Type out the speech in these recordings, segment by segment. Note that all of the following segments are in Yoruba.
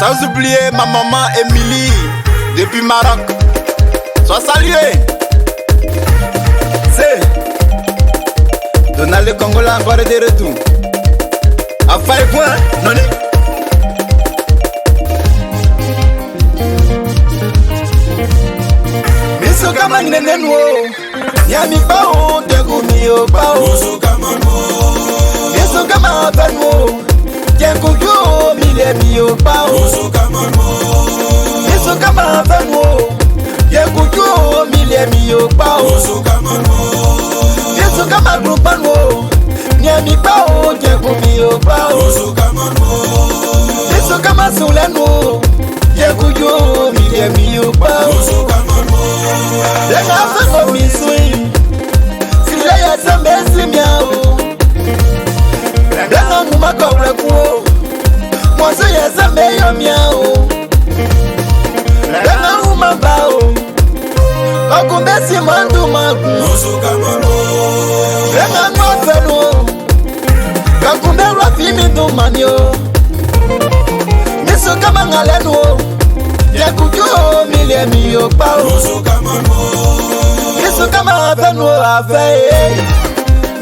Sans oublier ma maman Émilie, depuis Maroc. Sois salué. C'est Donald le Congolais encore de retour. A faire point, non? Miso kama ngenenwo, nyami pao tegumi o pao. Miso kama benwo, tenkuyo milemi o pao. Miso kama benwo, tenkuyo milemi o pao. Miso kama grupanwo, nyami pao tegumi o pao. Miso kama sulenwo, tenkuyo milemi o pao. Lenga fengo misui, sila ya sambesi miao. Lenga nguma kobre kuo, mwazo ya sambeyo miao. Lenga nguma bao, kokumbesi mandu magu. Lenga nguma fenwo, kokumbe rafimi dumanyo. Miso kama ngalenwo, yekujo milemi yo pao. Yesu kama fenwo afe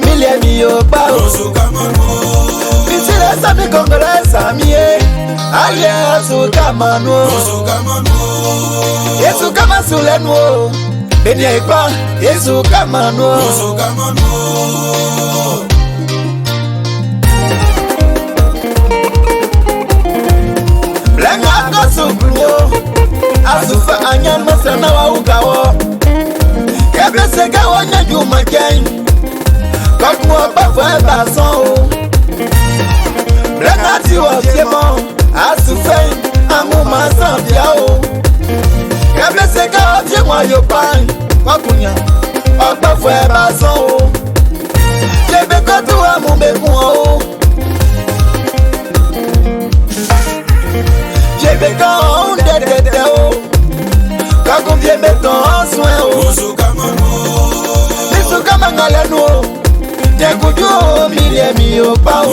milemi yo pao. Misile sami Congolais samie aye Yesu kama no. Yesu kama sulenwo beni ekwa Yesu kama no. Lenga kosukuyo asufa anyan masana wa ukawo. Kebesega wanya juma keng Kakwa bafwe bason o. Lenga tiwa fiemon asufe amu masan fiao. Kebesega wafiemwa yopan Kakunya bafwe bason o. Kebeko tuwa mumekun o. Kebeko onde tete o. Kakumbie meton soin o. Miso kama ngaleno, tekujo milemi o pao.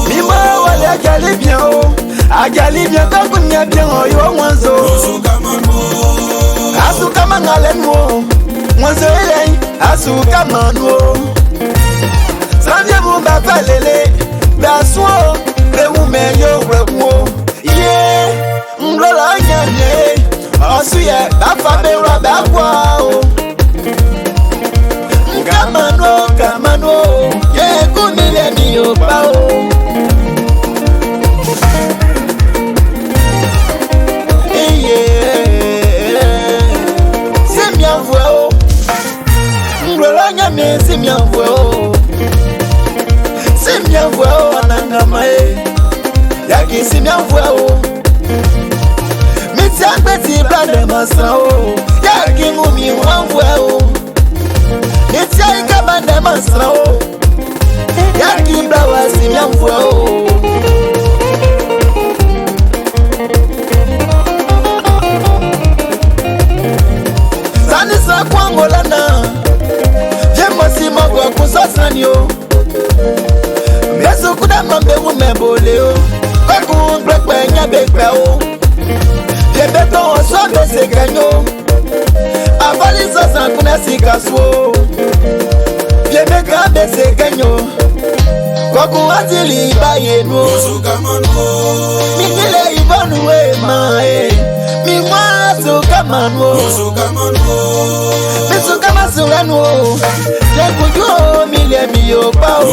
Mimo wale ajali bien o, ajali bien kakunya bien o yo mwanzo. Asu kama ngaleno, mwanzo ele asu kama no. Sanje mumba falele, beasuo, bewume yo wewo. Ye, nglola nyanye, osuye bafabe roba kwa o. Kamano, ye kunile ni o pao. Si mi envoie o, nglola nyame si mi envoie o. Si mi envoie o anangama e, yaki si mi envoie o. Miti akpeti blande masra o, yaki ngumi envoie o. Nitia ikabande masra o, yaki blawa si miamvwe o. Sani sa kwango lana, jemo si mokwa kusasani o. Mesu kuda mambe umebole o, kwaku mbrekwe nyabekwe o. Jebeto osobe se ganyo, avali sasa kuna sikaswo. Yemeka bese kanyo Kwaku atili bayeno Mingile ibanu we mae Mimwa sukamano Misu kama sulano Lekujo milemi yo pao